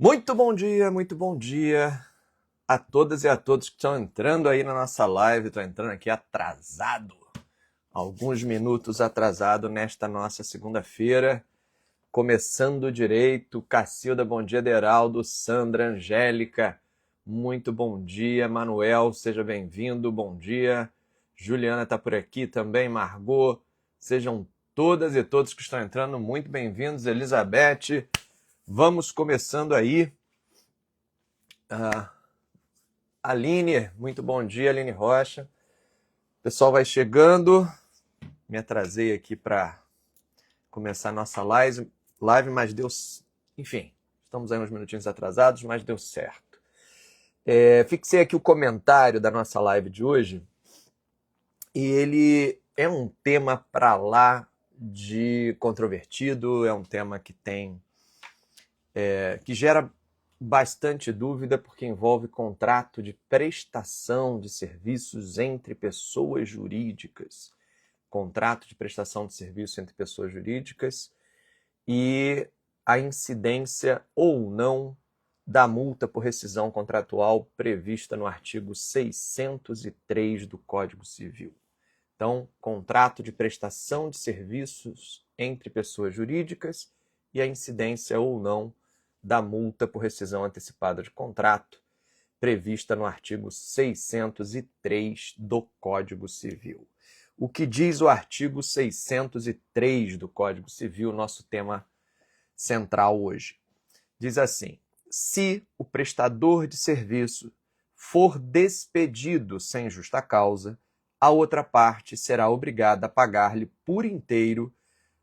Muito bom dia a todas e a todos que estão entrando aí na nossa live. Estou entrando aqui atrasado, alguns minutos atrasado nesta nossa segunda-feira. Começando direito, Cacilda, bom dia, Deraldo, Sandra, Angélica, muito bom dia, Manuel, seja bem-vindo, bom dia. Juliana está por aqui também, Margot, sejam todas e todos que estão entrando muito bem-vindos. Elizabeth, vamos começando aí. Aline, muito bom dia, Aline Rocha. O pessoal vai chegando. Me atrasei aqui para começar a nossa live, mas deu... Enfim, estamos aí uns minutinhos atrasados, mas deu certo. Fixei aqui o comentário da nossa live de hoje e ele é um tema para lá de controvertido, é um tema que que gera bastante dúvida porque envolve contrato de prestação de serviços entre pessoas jurídicas. Contrato de prestação de serviço entre pessoas jurídicas e a incidência ou não da multa por rescisão contratual prevista no artigo 603 do Código Civil. Então, contrato de prestação de serviços entre pessoas jurídicas e a incidência ou não da multa por rescisão antecipada de contrato, prevista no artigo 603 do Código Civil. O que diz o artigo 603 do Código Civil, nosso tema central hoje? Diz assim: se o prestador de serviço for despedido sem justa causa, a outra parte será obrigada a pagar-lhe por inteiro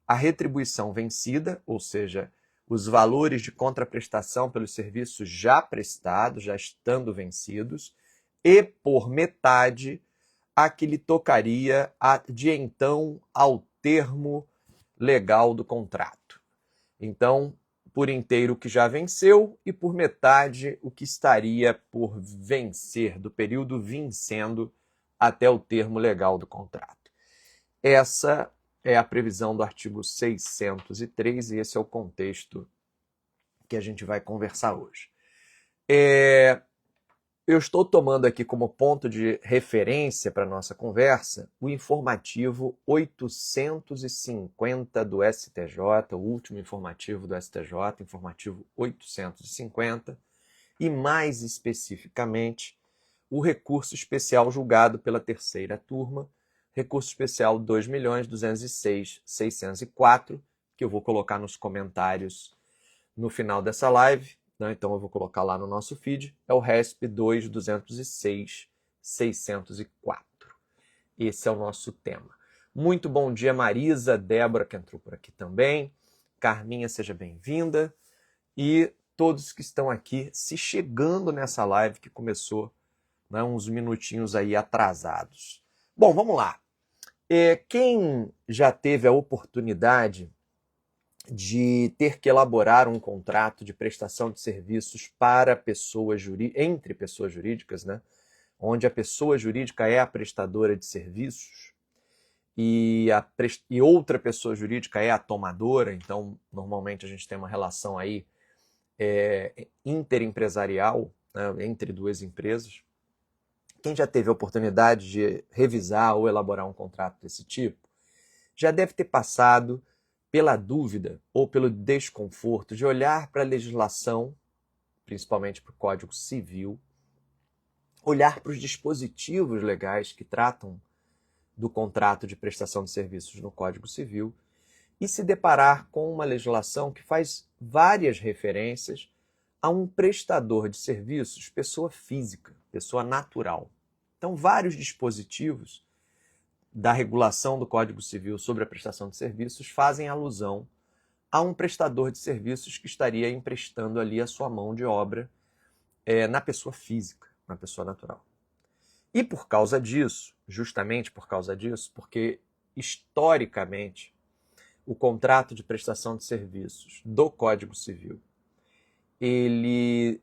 a retribuição vencida, ou seja, os valores de contraprestação pelos serviços já prestados, já estando vencidos, e por metade a que lhe tocaria de então ao termo legal do contrato. Então, por inteiro o que já venceu e por metade o que estaria por vencer, do período vencendo até o termo legal do contrato. Essa é a previsão do artigo 603 e esse é o contexto que a gente vai conversar hoje. Eu estou tomando aqui como ponto de referência para a nossa conversa o informativo 850 do STJ, o último informativo do STJ, informativo 850, e mais especificamente o recurso especial julgado pela terceira turma, recurso especial 2.206.604, que eu vou colocar nos comentários no final dessa live, né? Então eu vou colocar lá no nosso feed, é o RESP 2.206.604. Esse é o nosso tema. Muito bom dia, Marisa, Débora, que entrou por aqui também, Carminha, seja bem-vinda, e todos que estão aqui se chegando nessa live que começou, né, uns minutinhos aí atrasados. Bom, vamos lá. Quem já teve a oportunidade de ter que elaborar um contrato de prestação de serviços para entre pessoas jurídicas, né, onde a pessoa jurídica é a prestadora de serviços e outra pessoa jurídica é a tomadora, então normalmente a gente tem uma relação aí interempresarial, né, entre duas empresas. Quem já teve a oportunidade de revisar ou elaborar um contrato desse tipo, já deve ter passado pela dúvida ou pelo desconforto de olhar para a legislação, principalmente para o Código Civil, olhar para os dispositivos legais que tratam do contrato de prestação de serviços no Código Civil e se deparar com uma legislação que faz várias referências a um prestador de serviços, pessoa física, pessoa natural. Então, vários dispositivos da regulação do Código Civil sobre a prestação de serviços fazem alusão a um prestador de serviços que estaria emprestando ali a sua mão de obra na pessoa física, na pessoa natural. E por causa disso, justamente por causa disso, porque historicamente o contrato de prestação de serviços do Código Civil ele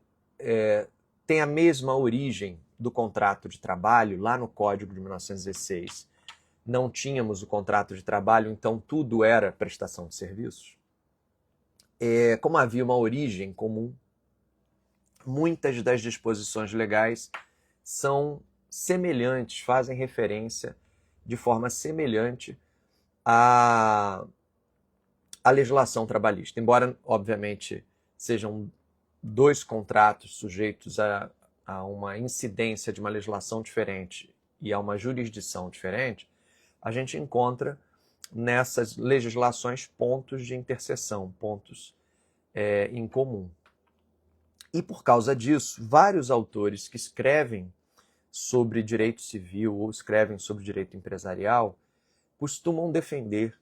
tem a mesma origem do contrato de trabalho lá no Código de 1916. Não tínhamos o contrato de trabalho, então tudo era prestação de serviços. Como havia uma origem comum, muitas das disposições legais são semelhantes, fazem referência de forma semelhante à legislação trabalhista. Embora, obviamente, sejam dois contratos sujeitos a uma incidência de uma legislação diferente e a uma jurisdição diferente, a gente encontra nessas legislações pontos de interseção, pontos em comum. E por causa disso, vários autores que escrevem sobre direito civil ou escrevem sobre direito empresarial costumam defender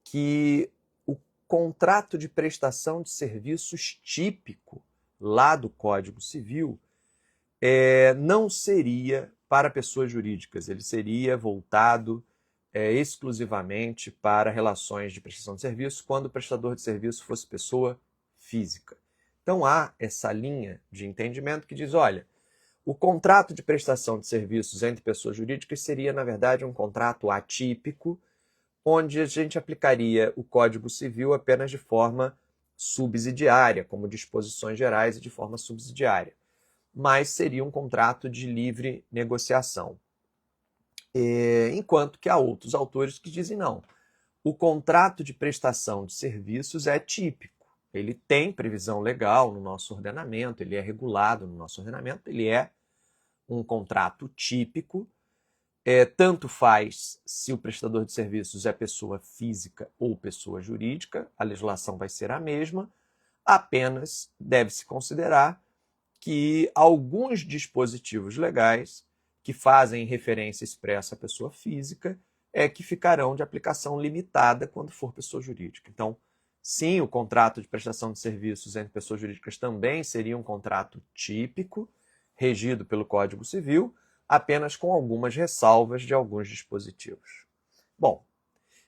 que o contrato de prestação de serviços típico lá do Código Civil não seria para pessoas jurídicas, ele seria voltado exclusivamente para relações de prestação de serviço quando o prestador de serviço fosse pessoa física. Então há essa linha de entendimento que diz, olha, o contrato de prestação de serviços entre pessoas jurídicas seria, na verdade, um contrato atípico, onde a gente aplicaria o Código Civil apenas de forma subsidiária, como disposições gerais e de forma subsidiária. Mas seria um contrato de livre negociação. Enquanto que há outros autores que dizem não. O contrato de prestação de serviços é típico. Ele tem previsão legal no nosso ordenamento, ele é regulado no nosso ordenamento, ele é um contrato típico. Tanto faz se o prestador de serviços é pessoa física ou pessoa jurídica, a legislação vai ser a mesma, apenas deve-se considerar que alguns dispositivos legais que fazem referência expressa à pessoa física que ficarão de aplicação limitada quando for pessoa jurídica. Então, sim, o contrato de prestação de serviços entre pessoas jurídicas também seria um contrato típico, regido pelo Código Civil, apenas com algumas ressalvas de alguns dispositivos. Bom,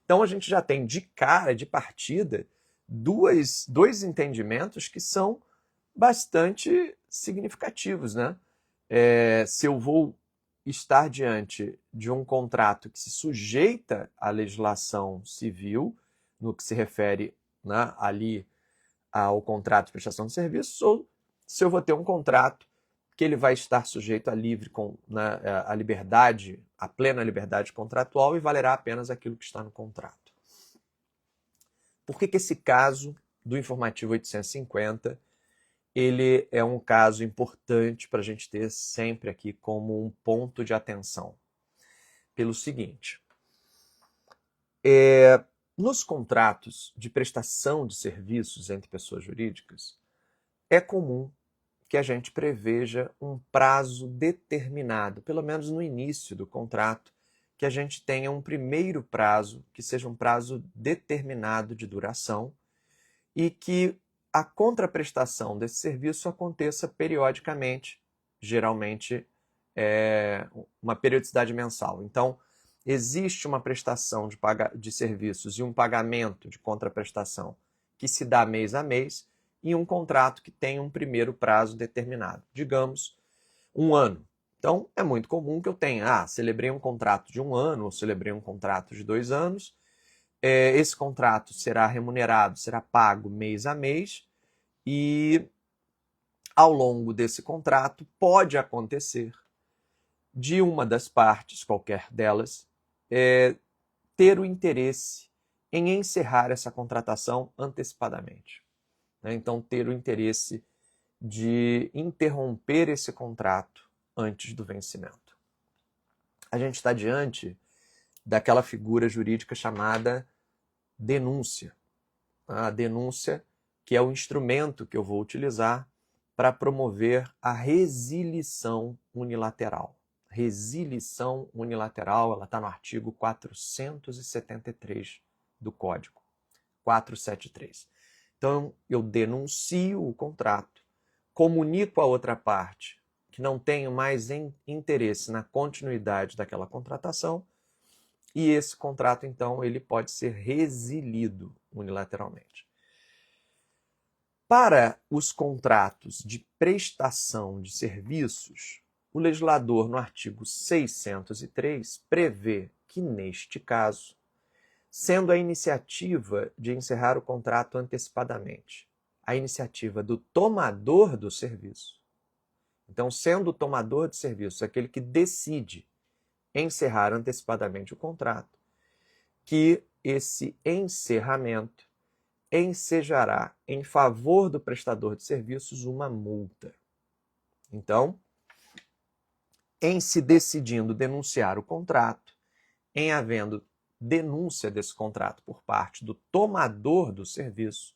então a gente já tem de cara, de partida, dois entendimentos que são bastante significativos, né? Se eu vou estar diante de um contrato que se sujeita à legislação civil, no que se refere, né, ali ao contrato de prestação de serviços, ou se eu vou ter um contrato que ele vai estar sujeito à liberdade, à plena liberdade contratual e valerá apenas aquilo que está no contrato. Por que esse caso do informativo 850 ele é um caso importante para a gente ter sempre aqui como um ponto de atenção? Pelo seguinte, nos contratos de prestação de serviços entre pessoas jurídicas, é comum que a gente preveja um prazo determinado, pelo menos no início do contrato, que a gente tenha um primeiro prazo, que seja um prazo determinado de duração, e que a contraprestação desse serviço aconteça periodicamente, geralmente uma periodicidade mensal. Então, existe uma prestação de serviços e um pagamento de contraprestação que se dá mês a mês, e um contrato que tem um primeiro prazo determinado, digamos, 1 ano. Então, é muito comum que eu tenha, celebrei um contrato de 1 ano, ou celebrei um contrato de 2 anos, esse contrato será remunerado, será pago mês a mês, e ao longo desse contrato pode acontecer de uma das partes, qualquer delas, ter o interesse em encerrar essa contratação antecipadamente. Então, ter o interesse de interromper esse contrato antes do vencimento. A gente está diante daquela figura jurídica chamada denúncia. A denúncia, que é o instrumento que eu vou utilizar para promover a resilição unilateral. Resilição unilateral, ela está no artigo 473 do Código, 473. Então, eu denuncio o contrato, comunico à outra parte que não tenho mais interesse na continuidade daquela contratação, e esse contrato, então, ele pode ser resilido unilateralmente. Para os contratos de prestação de serviços, o legislador, no artigo 603, prevê que, neste caso, sendo a iniciativa de encerrar o contrato antecipadamente a iniciativa do tomador do serviço, Então, sendo o tomador de serviços aquele que decide encerrar antecipadamente o contrato, que esse encerramento ensejará em favor do prestador de serviços uma multa. Então, em se decidindo denunciar o contrato, em havendo denúncia desse contrato por parte do tomador do serviço,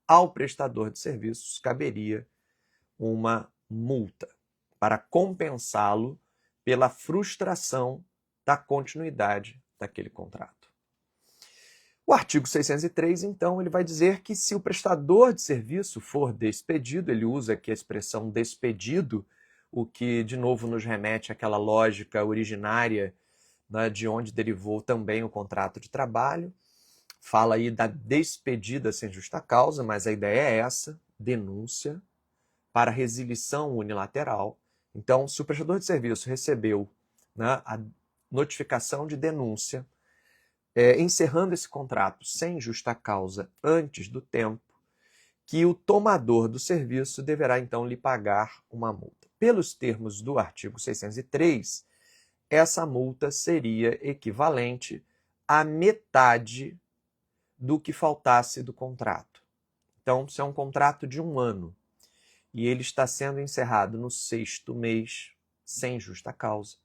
ao prestador de serviços caberia uma multa para compensá-lo pela frustração da continuidade daquele contrato. O artigo 603, então, ele vai dizer que se o prestador de serviço for despedido, ele usa aqui a expressão despedido, o que, de novo, nos remete àquela lógica originária, né, de onde derivou também o contrato de trabalho. Fala aí da despedida sem justa causa, mas a ideia é essa, denúncia para resilição unilateral. Então, se o prestador de serviço recebeu, né, a notificação de denúncia, encerrando esse contrato sem justa causa antes do tempo, que o tomador do serviço deverá então lhe pagar uma multa. Pelos termos do artigo 603, essa multa seria equivalente à metade do que faltasse do contrato. Então, se é um contrato de 1 ano e ele está sendo encerrado no 6º mês, sem justa causa,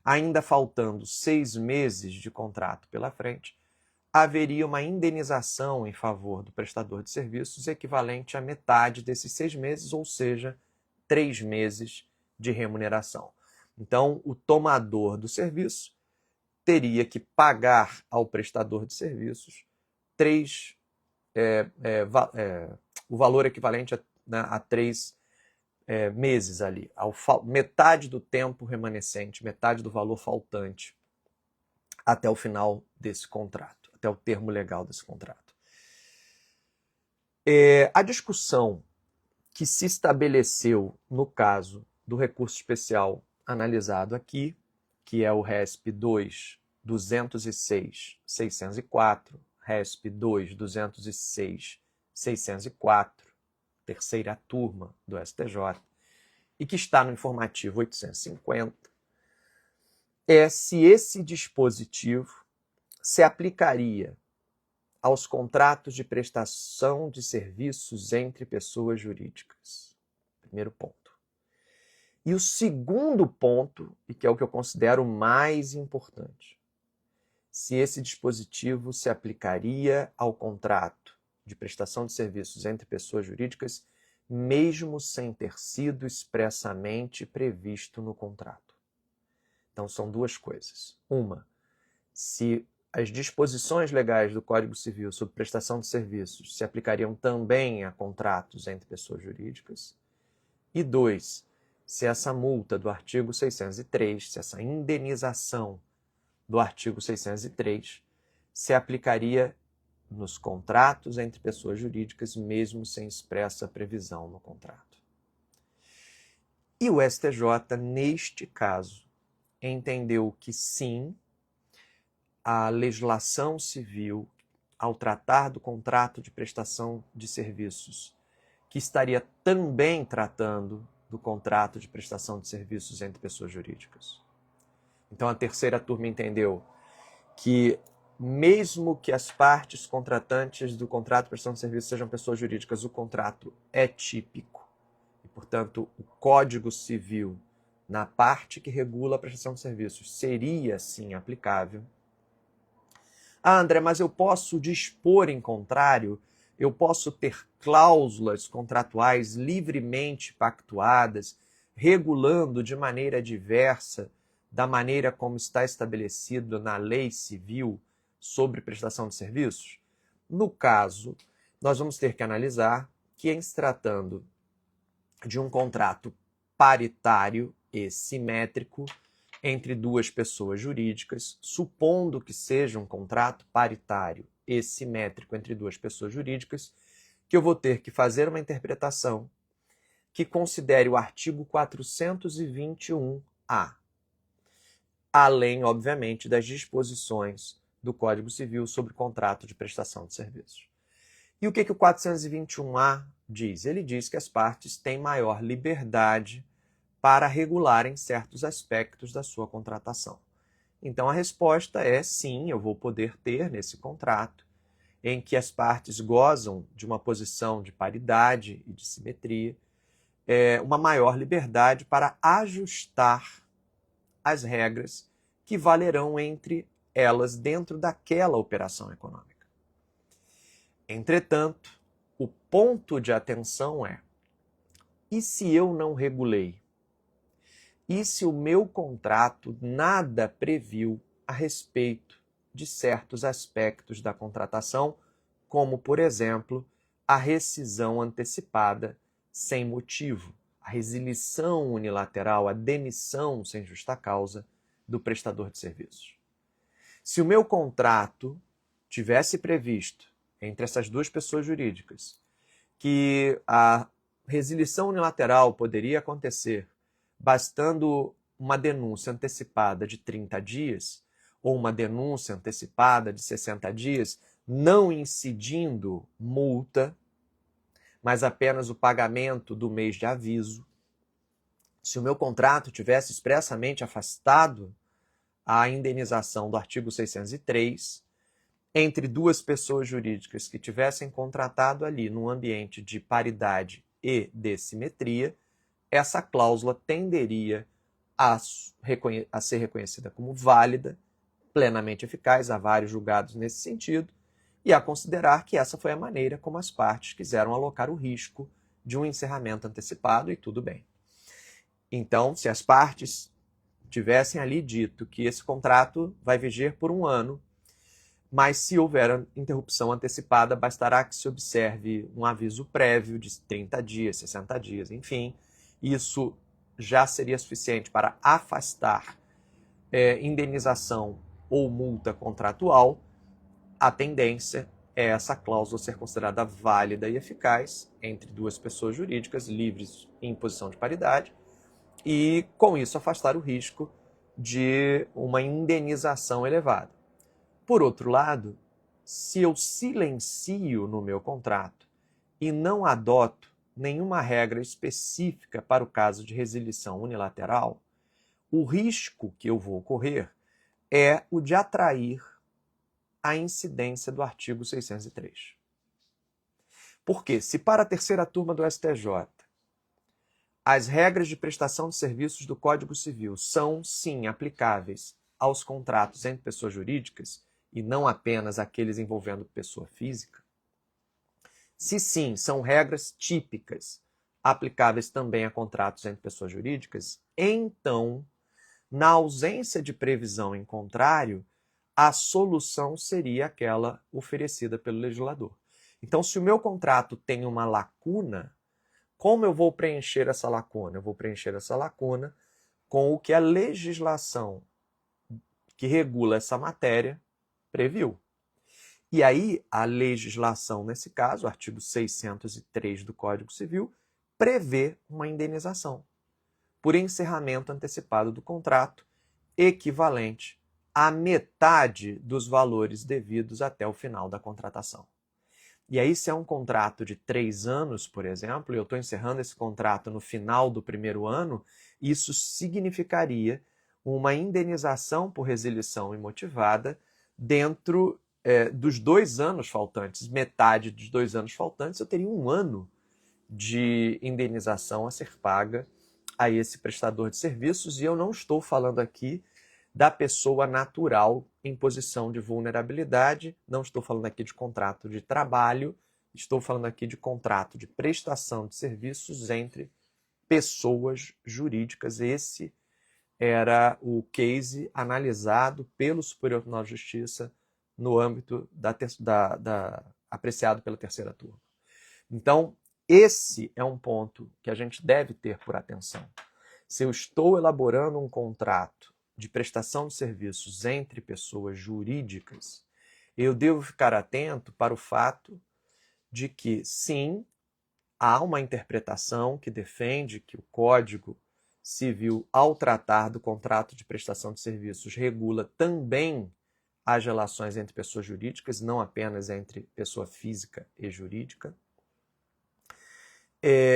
ainda faltando 6 meses de contrato pela frente, haveria uma indenização em favor do prestador de serviços equivalente à metade desses 6 meses, ou seja, 3 meses de remuneração. Então, o tomador do serviço teria que pagar ao prestador de serviços o valor equivalente a 3 meses ali, metade do tempo remanescente, metade do valor faltante até o final desse contrato, até o termo legal desse contrato. A discussão que se estabeleceu no caso do recurso especial analisado aqui, que é o RESP 2.206.604, RESP 2.206.604, terceira turma do STJ, e que está no informativo 850, é se esse dispositivo se aplicaria aos contratos de prestação de serviços entre pessoas jurídicas. Primeiro ponto. E o segundo ponto, e que é o que eu considero mais importante, se esse dispositivo se aplicaria ao contrato de prestação de serviços entre pessoas jurídicas, mesmo sem ter sido expressamente previsto no contrato. Então, são duas coisas. Uma, se as disposições legais do Código Civil sobre prestação de serviços se aplicariam também a contratos entre pessoas jurídicas. E 2, se essa multa do artigo 603, se essa indenização do artigo 603 se aplicaria nos contratos entre pessoas jurídicas, mesmo sem expressa previsão no contrato. E o STJ, neste caso, entendeu que sim, a legislação civil, ao tratar do contrato de prestação de serviços, que estaria também tratando do contrato de prestação de serviços entre pessoas jurídicas. Então, a terceira turma entendeu que, mesmo que as partes contratantes do contrato de prestação de serviços sejam pessoas jurídicas, o contrato é típico. E, portanto, o Código Civil, na parte que regula a prestação de serviços, seria, sim, aplicável. Ah, André, mas eu posso dispor em contrário, eu posso ter cláusulas contratuais livremente pactuadas, regulando de maneira diversa da maneira como está estabelecido na lei civil sobre prestação de serviços? No caso, nós vamos ter que analisar que, em se tratando de um contrato paritário e simétrico entre duas pessoas jurídicas, supondo que seja um contrato paritário e simétrico entre duas pessoas jurídicas, que eu vou ter que fazer uma interpretação que considere o artigo 421-A, além, obviamente, das disposições do Código Civil sobre contrato de prestação de serviços. E o que o 421-A diz? Ele diz que as partes têm maior liberdade para regularem certos aspectos da sua contratação. Então a resposta é sim, eu vou poder ter nesse contrato, em que as partes gozam de uma posição de paridade e de simetria, uma maior liberdade para ajustar as regras que valerão entre elas dentro daquela operação econômica. Entretanto, o ponto de atenção é: e se eu não regulei? E se o meu contrato nada previu a respeito de certos aspectos da contratação, como, por exemplo, a rescisão antecipada sem motivo, a resilição unilateral, a demissão sem justa causa do prestador de serviços? Se o meu contrato tivesse previsto, entre essas duas pessoas jurídicas, que a resilição unilateral poderia acontecer bastando uma denúncia antecipada de 30 dias, ou uma denúncia antecipada de 60 dias, não incidindo multa, mas apenas o pagamento do mês de aviso. Se o meu contrato tivesse expressamente afastado a indenização do artigo 603, entre duas pessoas jurídicas que tivessem contratado ali num ambiente de paridade e de simetria, essa cláusula tenderia a ser reconhecida como válida, plenamente eficaz, há vários julgados nesse sentido, e a considerar que essa foi a maneira como as partes quiseram alocar o risco de um encerramento antecipado, e tudo bem. Então, se as partes tivessem ali dito que esse contrato vai viger por 1 ano, mas se houver interrupção antecipada, bastará que se observe um aviso prévio de 30 dias, 60 dias, enfim, isso já seria suficiente para afastar indenização ou multa contratual. A tendência é essa cláusula ser considerada válida e eficaz entre duas pessoas jurídicas livres em posição de paridade e, com isso, afastar o risco de uma indenização elevada. Por outro lado, se eu silencio no meu contrato e não adoto nenhuma regra específica para o caso de resilição unilateral, o risco que eu vou correr é o de atrair a incidência do artigo 603. Porque se para a terceira turma do STJ as regras de prestação de serviços do Código Civil são, sim, aplicáveis aos contratos entre pessoas jurídicas e não apenas aqueles envolvendo pessoa física, se sim, são regras típicas aplicáveis também a contratos entre pessoas jurídicas, então, na ausência de previsão em contrário, a solução seria aquela oferecida pelo legislador. Então, se o meu contrato tem uma lacuna, como eu vou preencher essa lacuna? Eu vou preencher essa lacuna com o que a legislação que regula essa matéria previu. E aí, a legislação, nesse caso, o artigo 603 do Código Civil, prevê uma indenização por encerramento antecipado do contrato, equivalente à metade dos valores devidos até o final da contratação. E aí, se é um contrato de 3 anos, por exemplo, e eu estou encerrando esse contrato no final do primeiro ano, isso significaria uma indenização por resilição imotivada dentro dos 2 anos faltantes. Metade dos 2 anos faltantes, eu teria 1 ano de indenização a ser paga a esse prestador de serviços, e eu não estou falando aqui da pessoa natural em posição de vulnerabilidade, não estou falando aqui de contrato de trabalho, estou falando aqui de contrato de prestação de serviços entre pessoas jurídicas. Esse era o case analisado pelo Superior Tribunal de Justiça no âmbito apreciado pela terceira turma. Então, esse é um ponto que a gente deve ter por atenção. Se eu estou elaborando um contrato de prestação de serviços entre pessoas jurídicas, eu devo ficar atento para o fato de que, sim, há uma interpretação que defende que o Código Civil, ao tratar do contrato de prestação de serviços, regula também as relações entre pessoas jurídicas, não apenas entre pessoa física e jurídica.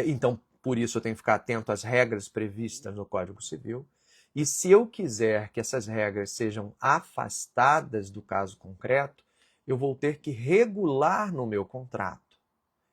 Então, por isso eu tenho que ficar atento às regras previstas no Código Civil. E se eu quiser que essas regras sejam afastadas do caso concreto, eu vou ter que regular no meu contrato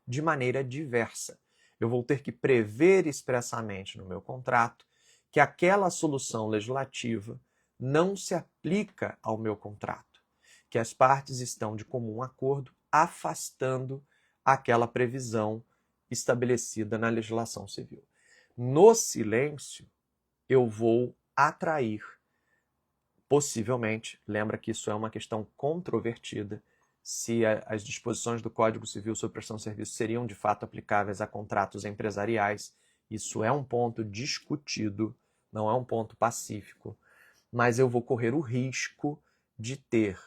de maneira diversa. Eu vou ter que prever expressamente no meu contrato que aquela solução legislativa não se aplica ao meu contrato, que as partes estão de comum acordo afastando aquela previsão estabelecida na legislação civil. No silêncio, eu vou atrair, possivelmente, lembra que isso é uma questão controvertida, se as disposições do Código Civil sobre prestação de serviço seriam de fato aplicáveis a contratos empresariais. Isso é um ponto discutido, não é um ponto pacífico, mas eu vou correr o risco de ter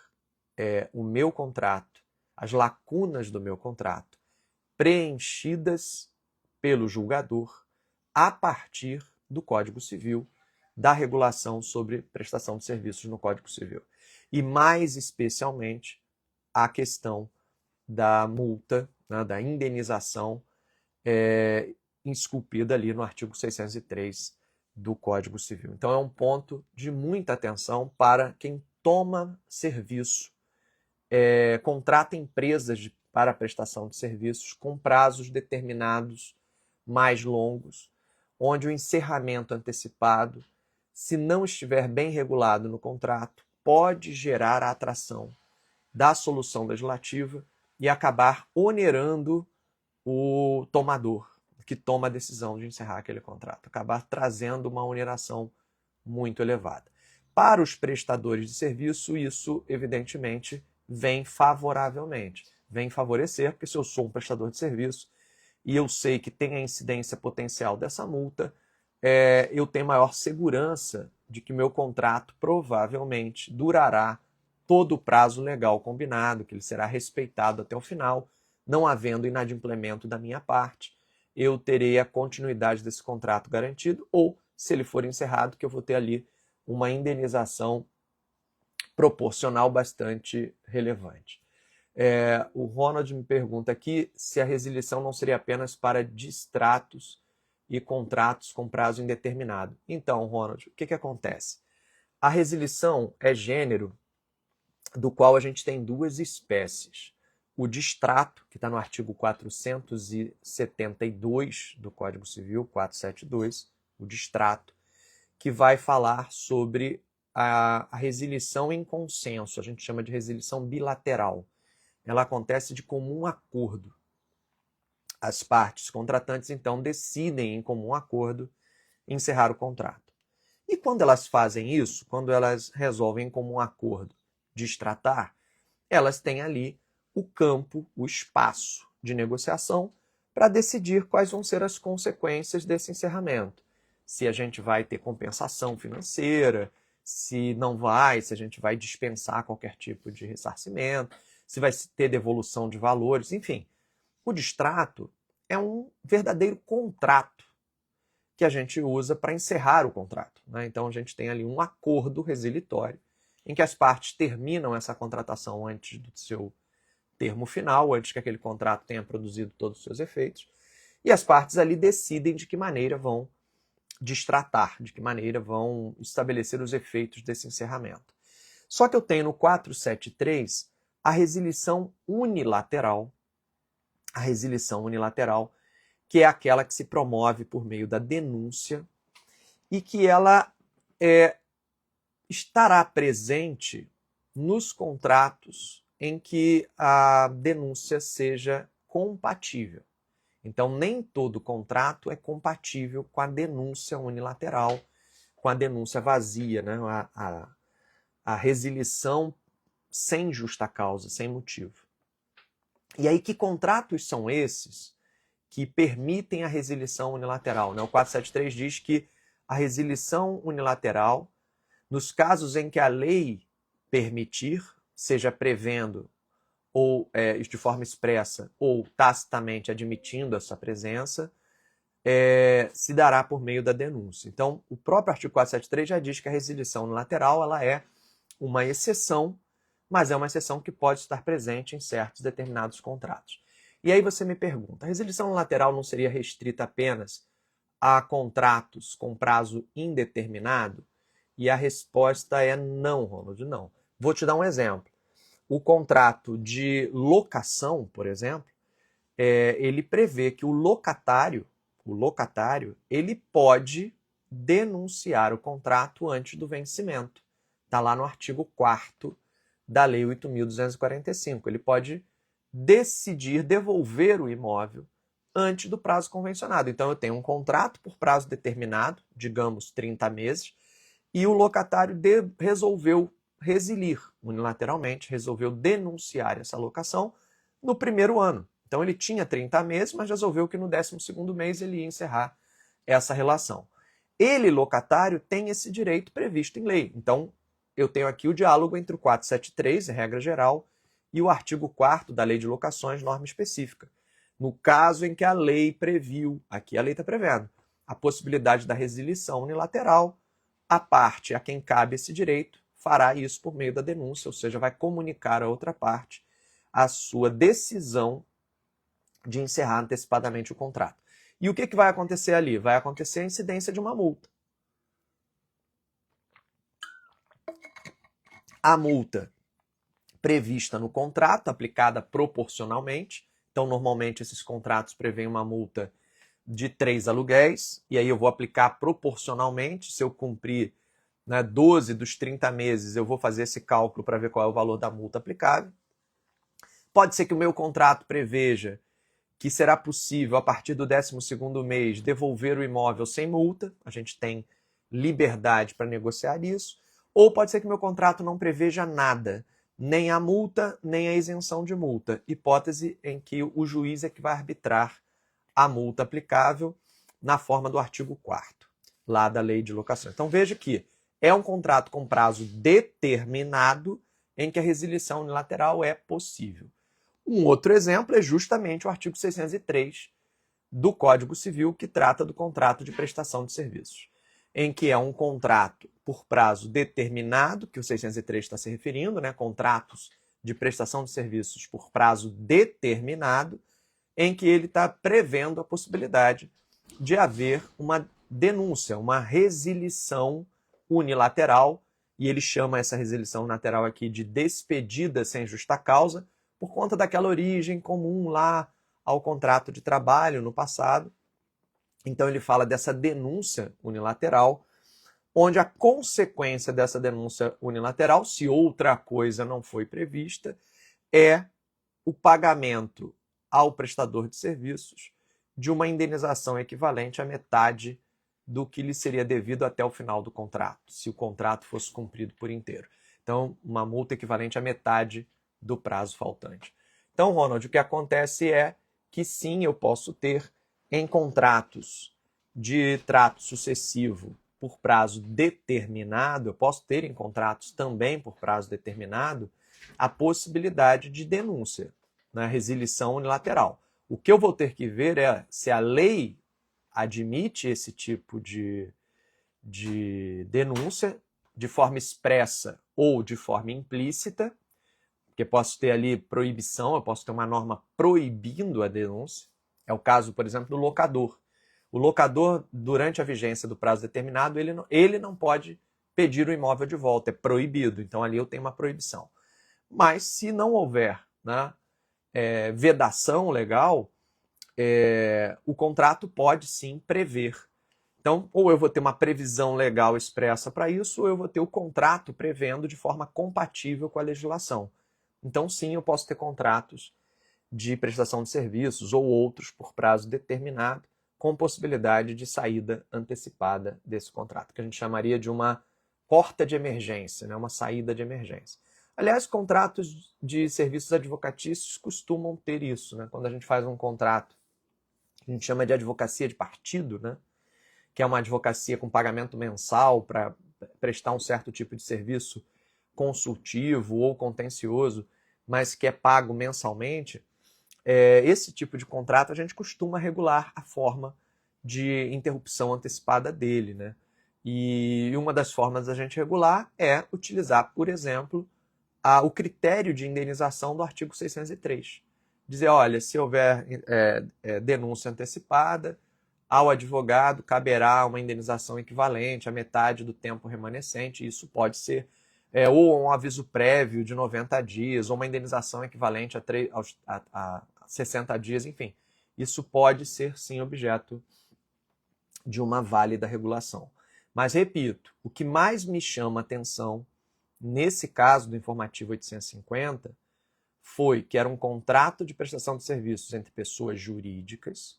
o meu contrato, as lacunas do meu contrato, preenchidas pelo julgador a partir do Código Civil, da regulação sobre prestação de serviços no Código Civil. E mais especialmente a questão da multa, né, da indenização esculpida ali no artigo 603 do Código Civil. Então é um ponto de muita atenção para quem toma serviço, contrata empresas para prestação de serviços com prazos determinados mais longos, onde o encerramento antecipado, se não estiver bem regulado no contrato, pode gerar a atração da solução legislativa e acabar onerando o tomador, que toma a decisão de encerrar aquele contrato, acabar trazendo uma oneração muito elevada. Para os prestadores de serviço, isso, evidentemente, vem favoravelmente, vem favorecer, porque se eu sou um prestador de serviço e eu sei que tem a incidência potencial dessa multa, eu tenho maior segurança de que meu contrato provavelmente durará todo o prazo legal combinado, que ele será respeitado até o final, não havendo inadimplemento da minha parte, eu terei a continuidade desse contrato garantido, ou, se ele for encerrado, que eu vou ter ali uma indenização proporcional bastante relevante. O Ronald me pergunta aqui se a resilição não seria apenas para distratos e contratos com prazo indeterminado. Então, Ronald, o que acontece? A resilição é gênero do qual a gente tem duas espécies. O distrato, que está no artigo 472 do Código Civil, 472, o distrato, que vai falar sobre a resilição em consenso, a gente chama de resilição bilateral. Ela acontece de comum acordo. As partes contratantes, então, decidem em comum acordo encerrar o contrato. E quando elas fazem isso, quando elas resolvem em comum acordo distratar, elas têm ali o campo, o espaço de negociação para decidir quais vão ser as consequências desse encerramento. Se a gente vai ter compensação financeira, se não vai, se a gente vai dispensar qualquer tipo de ressarcimento, se vai ter devolução de valores, enfim. O distrato é um verdadeiro contrato que a gente usa para encerrar o contrato, né? Então a gente tem ali um acordo resilitório em que as partes terminam essa contratação antes do seu termo final, antes que aquele contrato tenha produzido todos os seus efeitos, e as partes ali decidem de que maneira vão distratar, de que maneira vão estabelecer os efeitos desse encerramento. Só que eu tenho no 473 a resilição unilateral, que é aquela que se promove por meio da denúncia e que ela estará presente nos contratos em que a denúncia seja compatível. Então, nem todo contrato é compatível com a denúncia unilateral, com a denúncia vazia, né? A resilição sem justa causa, sem motivo. E aí, que contratos são esses que permitem a resilição unilateral, né? O 473 diz que a resilição unilateral, nos casos em que a lei permitir, seja prevendo ou de forma expressa ou tacitamente admitindo essa presença, se dará por meio da denúncia. Então, o próprio artigo 473 já diz que a resilição unilateral ela é uma exceção, mas é uma exceção que pode estar presente em certos determinados contratos. E aí você me pergunta, a resilição unilateral não seria restrita apenas a contratos com prazo indeterminado? E a resposta é não, Ronald, não. Vou te dar um exemplo. O contrato de locação, por exemplo, ele prevê que o locatário, ele pode denunciar o contrato antes do vencimento. Está lá no artigo 4º da Lei 8.245. Ele pode decidir devolver o imóvel antes do prazo convencionado. Então, eu tenho um contrato por prazo determinado, digamos 30 meses, e o locatário resolveu resilir unilateralmente, resolveu denunciar essa locação no primeiro ano. Então, ele tinha 30 meses, mas resolveu que no 12º mês ele ia encerrar essa relação. Ele, locatário, tem esse direito previsto em lei. Então, eu tenho aqui o diálogo entre o 473, regra geral, e o artigo 4º da Lei de Locações, norma específica. No caso em que a lei previu, aqui a lei está prevendo, a possibilidade da resilição unilateral, a parte a quem cabe esse direito fará isso por meio da denúncia, ou seja, vai comunicar à outra parte a sua decisão de encerrar antecipadamente o contrato. E o que vai acontecer ali? Vai acontecer a incidência de uma multa. A multa prevista no contrato, aplicada proporcionalmente. Então, normalmente, esses contratos prevêem uma multa de 3 aluguéis, e aí eu vou aplicar proporcionalmente. Se eu cumprir 12 dos 30 meses, eu vou fazer esse cálculo para ver qual é o valor da multa aplicável. Pode ser que o meu contrato preveja que será possível, a partir do 12º mês, devolver o imóvel sem multa. A gente tem liberdade para negociar isso. Ou pode ser que meu contrato não preveja nada, nem a multa, nem a isenção de multa. Hipótese em que o juiz é que vai arbitrar a multa aplicável na forma do artigo 4º, lá da Lei de Locação. Então veja que é um contrato com prazo determinado em que a resilição unilateral é possível. Um outro exemplo é justamente o artigo 603 do Código Civil, que trata do contrato de prestação de serviços, em que é um contrato por prazo determinado, que o 603 está se referindo, contratos de prestação de serviços por prazo determinado, em que ele está prevendo a possibilidade de haver uma denúncia, uma resilição unilateral, e ele chama essa resilição unilateral aqui de despedida sem justa causa, por conta daquela origem comum lá ao contrato de trabalho no passado. Então ele fala dessa denúncia unilateral, onde a consequência dessa denúncia unilateral, se outra coisa não foi prevista, é o pagamento ao prestador de serviços de uma indenização equivalente à metade do que lhe seria devido até o final do contrato, se o contrato fosse cumprido por inteiro. Então, uma multa equivalente à metade do prazo faltante. Então, Ronald, o que acontece é que sim, eu posso ter em contratos de trato sucessivo por prazo determinado, eu posso ter em contratos também por prazo determinado a possibilidade de denúncia, resilição unilateral. O que eu vou ter que ver é se a lei admite esse tipo de denúncia de forma expressa ou de forma implícita, porque posso ter ali proibição, eu posso ter uma norma proibindo a denúncia. É o caso, por exemplo, do locador. O locador, durante a vigência do prazo determinado, ele não pode pedir o imóvel de volta, é proibido. Então ali eu tenho uma proibição. Mas se não houver vedação legal, o contrato pode sim prever. Então, ou eu vou ter uma previsão legal expressa para isso, ou eu vou ter o contrato prevendo de forma compatível com a legislação. Então, sim, eu posso ter contratos de prestação de serviços ou outros por prazo determinado, com possibilidade de saída antecipada desse contrato, que a gente chamaria de uma porta de emergência, uma saída de emergência. Aliás, contratos de serviços advocatícios costumam ter isso. Quando a gente faz um contrato, a gente chama de advocacia de partido, que é uma advocacia com pagamento mensal para prestar um certo tipo de serviço consultivo ou contencioso, mas que é pago mensalmente. Esse tipo de contrato a gente costuma regular a forma de interrupção antecipada dele. E uma das formas da gente regular é utilizar, por exemplo, o critério de indenização do artigo 603. Dizer, olha, se houver denúncia antecipada, ao advogado caberá uma indenização equivalente à metade do tempo remanescente. Isso pode ser ou um aviso prévio de 90 dias, ou uma indenização equivalente a 60 dias, enfim. Isso pode ser, sim, objeto de uma válida regulação. Mas, repito, o que mais me chama a atenção nesse caso do informativo 850 foi que era um contrato de prestação de serviços entre pessoas jurídicas,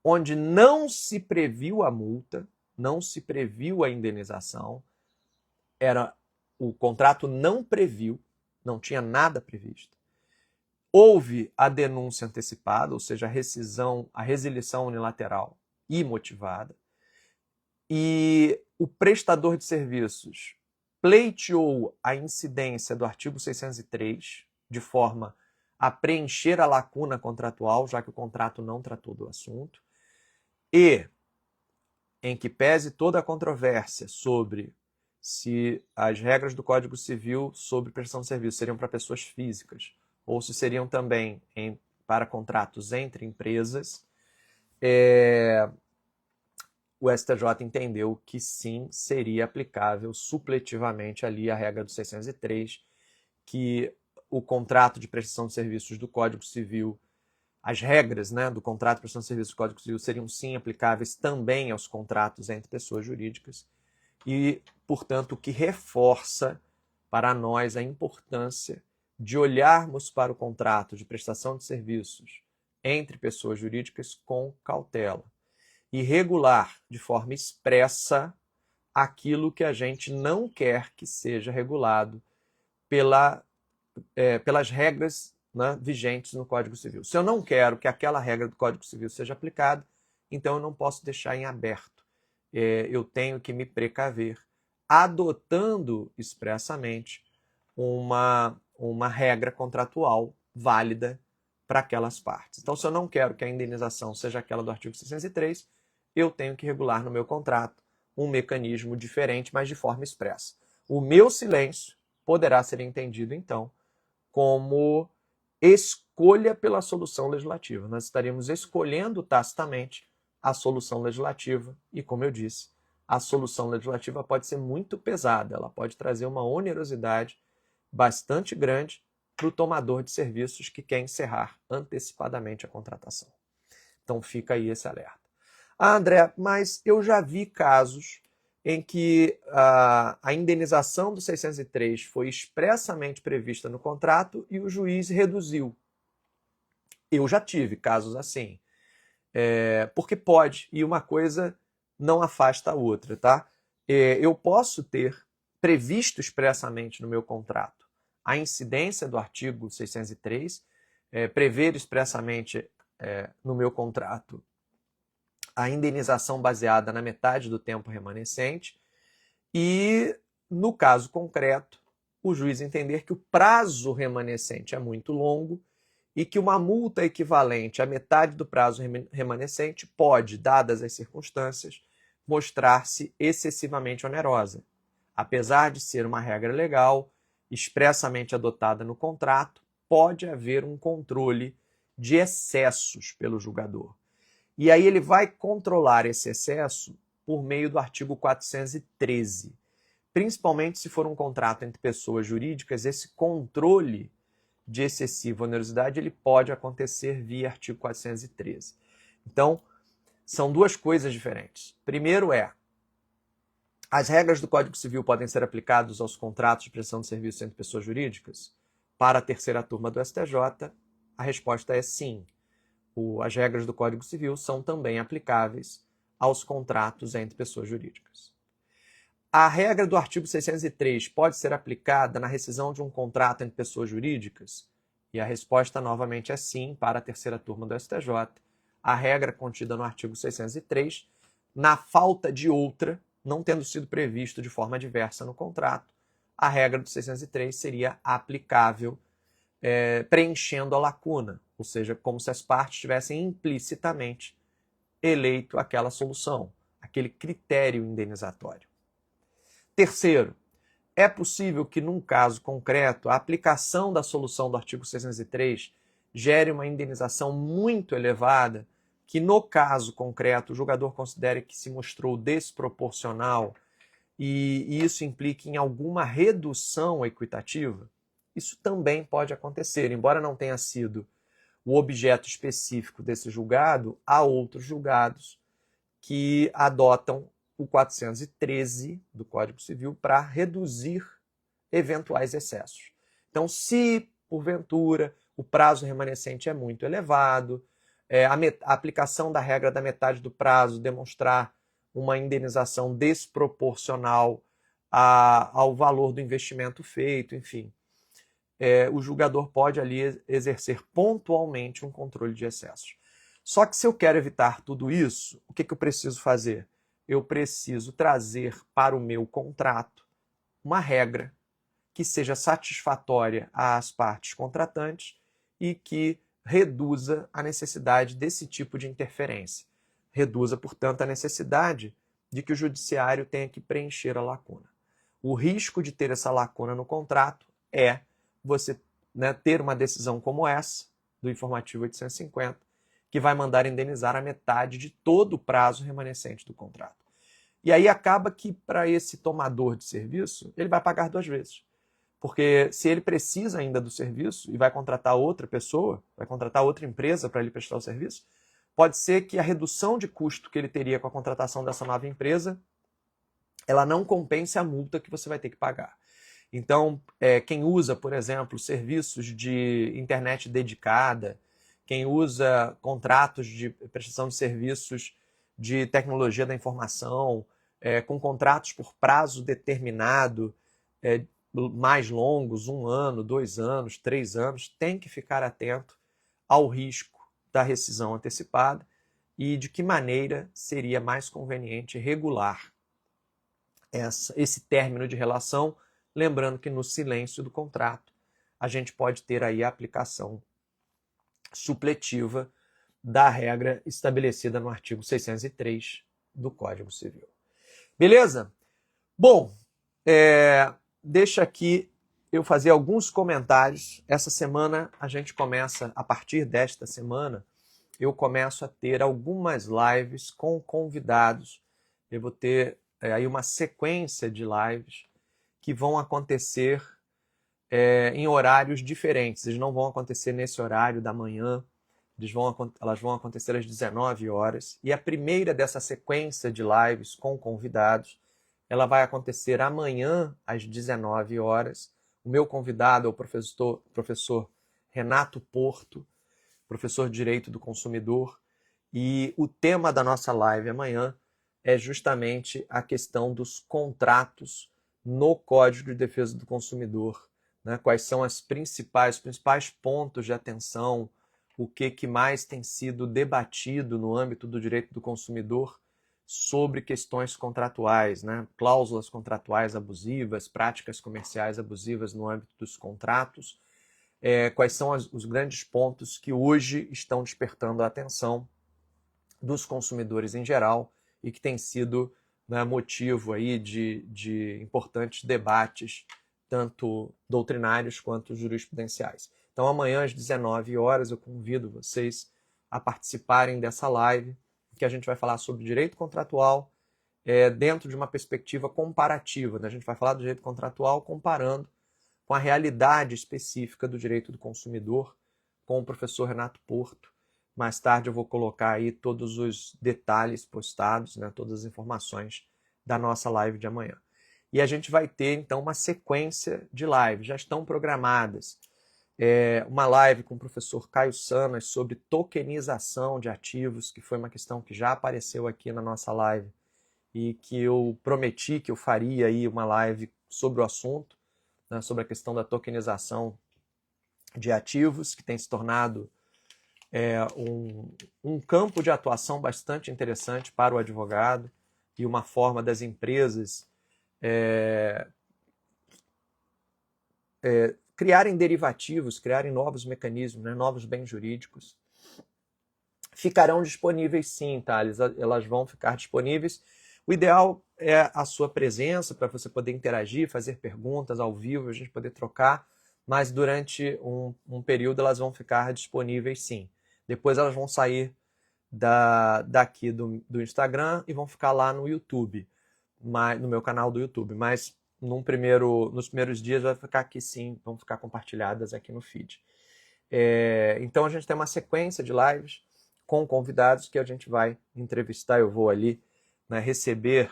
onde não se previu a multa, não se previu a indenização, o contrato não previu, não tinha nada previsto. Houve a denúncia antecipada, ou seja, a resilição unilateral imotivada, e o prestador de serviços pleiteou a incidência do artigo 603 de forma a preencher a lacuna contratual, já que o contrato não tratou do assunto, e em que pese toda a controvérsia sobre se as regras do Código Civil sobre prestação de serviço seriam para pessoas físicas ou se seriam também para contratos entre empresas, o STJ entendeu que sim, seria aplicável supletivamente ali a regra do 603, que o contrato de prestação de serviços do Código Civil, as regras, né, do contrato de prestação de serviços do Código Civil seriam sim aplicáveis também aos contratos entre pessoas jurídicas e, portanto, o que reforça para nós a importância de olharmos para o contrato de prestação de serviços entre pessoas jurídicas com cautela e regular de forma expressa aquilo que a gente não quer que seja regulado pelas regras, né, vigentes no Código Civil. Se eu não quero que aquela regra do Código Civil seja aplicada, então eu não posso deixar em aberto. Eu tenho que me precaver, adotando expressamente uma regra contratual válida para aquelas partes. Então, se eu não quero que a indenização seja aquela do artigo 603, eu tenho que regular no meu contrato um mecanismo diferente, mas de forma expressa. O meu silêncio poderá ser entendido, então, como escolha pela solução legislativa. Nós estaríamos escolhendo tacitamente a solução legislativa e, como eu disse, a solução legislativa pode ser muito pesada, ela pode trazer uma onerosidade bastante grande para o tomador de serviços que quer encerrar antecipadamente a contratação. Então fica aí esse alerta. André, mas eu já vi casos em que a indenização do 603 foi expressamente prevista no contrato e o juiz reduziu. Eu já tive casos assim. Porque pode, e uma coisa não afasta a outra, tá? Eu posso ter previsto expressamente no meu contrato a incidência do artigo 603, prever expressamente no meu contrato a indenização baseada na metade do tempo remanescente e, no caso concreto, o juiz entender que o prazo remanescente é muito longo e que uma multa equivalente à metade do prazo remanescente pode, dadas as circunstâncias, mostrar-se excessivamente onerosa. Apesar de ser uma regra legal, expressamente adotada no contrato, pode haver um controle de excessos pelo julgador. E aí ele vai controlar esse excesso por meio do artigo 413. Principalmente se for um contrato entre pessoas jurídicas, esse controle de excessiva onerosidade ele pode acontecer via artigo 413. Então, são duas coisas diferentes. Primeiro as regras do Código Civil podem ser aplicadas aos contratos de prestação de serviços entre pessoas jurídicas? Para a terceira turma do STJ, a resposta é sim. As regras do Código Civil são também aplicáveis aos contratos entre pessoas jurídicas. A regra do artigo 603 pode ser aplicada na rescisão de um contrato entre pessoas jurídicas? E a resposta novamente é sim, para a terceira turma do STJ. A regra contida no artigo 603, na falta de outra, não tendo sido previsto de forma diversa no contrato, a regra do 603 seria aplicável preenchendo a lacuna, ou seja, como se as partes tivessem implicitamente eleito aquela solução, aquele critério indenizatório. Terceiro, é possível que, num caso concreto, a aplicação da solução do artigo 603 gere uma indenização muito elevada que no caso concreto o julgador considere que se mostrou desproporcional e isso implique em alguma redução equitativa, isso também pode acontecer, embora não tenha sido o objeto específico desse julgado, há outros julgados que adotam o 413 do Código Civil para reduzir eventuais excessos. Então, se, porventura, o prazo remanescente é muito elevado, a aplicação da regra da metade do prazo demonstrar uma indenização desproporcional ao valor do investimento feito, enfim, o julgador pode ali exercer pontualmente um controle de excessos. Só que se eu quero evitar tudo isso, o que eu preciso fazer? Eu preciso trazer para o meu contrato uma regra que seja satisfatória às partes contratantes e que reduza a necessidade desse tipo de interferência. Reduza, portanto, a necessidade de que o judiciário tenha que preencher a lacuna. O risco de ter essa lacuna no contrato é você ter uma decisão como essa, do informativo 850, que vai mandar indenizar a metade de todo o prazo remanescente do contrato. E aí acaba que, para esse tomador de serviço, ele vai pagar 2 vezes. Porque se ele precisa ainda do serviço e vai contratar outra pessoa, vai contratar outra empresa para ele prestar o serviço, pode ser que a redução de custo que ele teria com a contratação dessa nova empresa, ela não compense a multa que você vai ter que pagar. Então, quem usa, por exemplo, serviços de internet dedicada, quem usa contratos de prestação de serviços de tecnologia da informação, com contratos por prazo determinado, mais longos, 1 ano, 2 anos, 3 anos, tem que ficar atento ao risco da rescisão antecipada e de que maneira seria mais conveniente regular esse término de relação, lembrando que no silêncio do contrato a gente pode ter aí a aplicação supletiva da regra estabelecida no artigo 603 do Código Civil. Beleza? Bom, deixa aqui eu fazer alguns comentários. Essa semana a gente começa, a partir desta semana, eu começo a ter algumas lives com convidados. Eu vou ter aí uma sequência de lives que vão acontecer em horários diferentes. Eles não vão acontecer nesse horário da manhã, elas vão acontecer às 19 horas. E a primeira dessa sequência de lives com convidados, ela vai acontecer amanhã às 19 horas. O meu convidado é o professor Renato Porto, professor de Direito do Consumidor, e o tema da nossa live amanhã é justamente a questão dos contratos no Código de Defesa do Consumidor, né? Quais são os principais pontos de atenção, o que mais tem sido debatido no âmbito do direito do consumidor sobre questões contratuais, né? Cláusulas contratuais abusivas, práticas comerciais abusivas no âmbito dos contratos, quais são os grandes pontos que hoje estão despertando a atenção dos consumidores em geral e que tem sido, né, motivo aí de importantes debates, tanto doutrinários quanto jurisprudenciais. Então amanhã às 19 horas eu convido vocês a participarem dessa live, que a gente vai falar sobre direito contratual dentro de uma perspectiva comparativa, né? A gente vai falar do direito contratual comparando com a realidade específica do direito do consumidor, com o professor Renato Porto. Mais tarde eu vou colocar aí todos os detalhes postados, né, todas as informações da nossa live de amanhã. E a gente vai ter, então, uma sequência de lives, já estão programadas. Uma live com o professor Caio Sanas sobre tokenização de ativos, que foi uma questão que já apareceu aqui na nossa live e que eu prometi que eu faria aí uma live sobre o assunto, né, sobre a questão da tokenização de ativos, que tem se tornado um campo de atuação bastante interessante para o advogado e uma forma das empresas criarem derivativos, criarem novos mecanismos, né, novos bens jurídicos. Ficarão disponíveis sim, tá? Elas vão ficar disponíveis. O ideal é a sua presença para você poder interagir, fazer perguntas ao vivo, a gente poder trocar, mas durante um período elas vão ficar disponíveis sim. Depois elas vão sair daqui do Instagram e vão ficar lá no YouTube, no meu canal do YouTube. Mas nos primeiros dias vai ficar aqui sim, vão ficar compartilhadas aqui no feed. Então a gente tem uma sequência de lives com convidados que a gente vai entrevistar. Eu vou ali, né, receber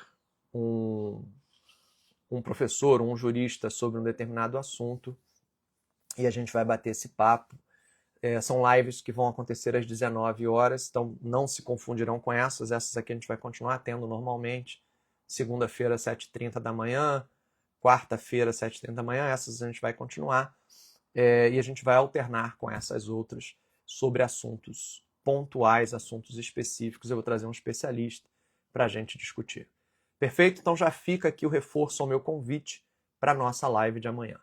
um professor, um jurista sobre um determinado assunto e a gente vai bater esse papo. São lives que vão acontecer às 19 horas, então não se confundirão com essas. Essas aqui a gente vai continuar tendo normalmente. Segunda-feira, 7h30 da manhã, quarta-feira, 7h30 da manhã, essas a gente vai continuar. E a gente vai alternar com essas outras sobre assuntos pontuais, assuntos específicos. Eu vou trazer um especialista para a gente discutir. Perfeito? Então já fica aqui o reforço ao meu convite para a nossa live de amanhã.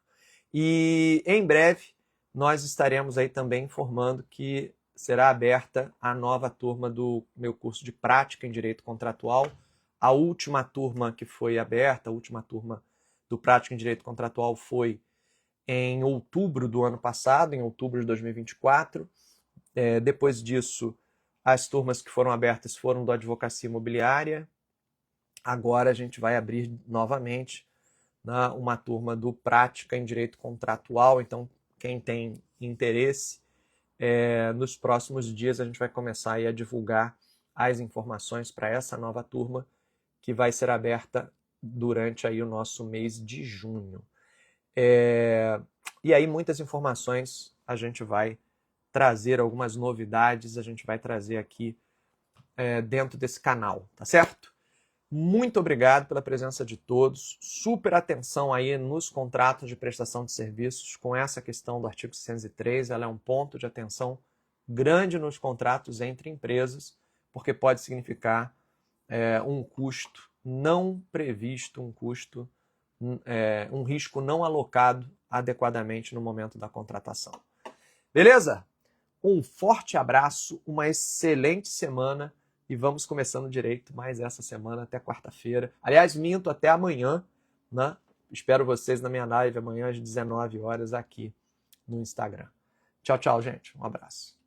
E em breve nós estaremos aí também informando que será aberta a nova turma do meu curso de prática em direito contratual. A última turma que foi aberta, a última turma do prática em direito contratual foi em outubro do ano passado, em outubro de 2024. Depois disso, as turmas que foram abertas foram do Advocacia Imobiliária. Agora a gente vai abrir novamente, né, uma turma do Prática em Direito Contratual. Então, quem tem interesse, nos próximos dias a gente vai começar aí a divulgar as informações para essa nova turma que vai ser aberta durante aí o nosso mês de junho. E aí muitas informações a gente vai trazer, algumas novidades a gente vai trazer aqui dentro desse canal, tá certo? Muito obrigado pela presença de todos. Super atenção aí nos contratos de prestação de serviços com essa questão do artigo 603. Ela é um ponto de atenção grande nos contratos entre empresas, porque pode significar um custo não previsto, um risco não alocado adequadamente no momento da contratação. Beleza? Um forte abraço, uma excelente semana e vamos começando direito mais essa semana até quarta-feira. Aliás, minto, até amanhã, né? Espero vocês na minha live amanhã às 19 horas aqui no Instagram. Tchau, tchau, gente. Um abraço.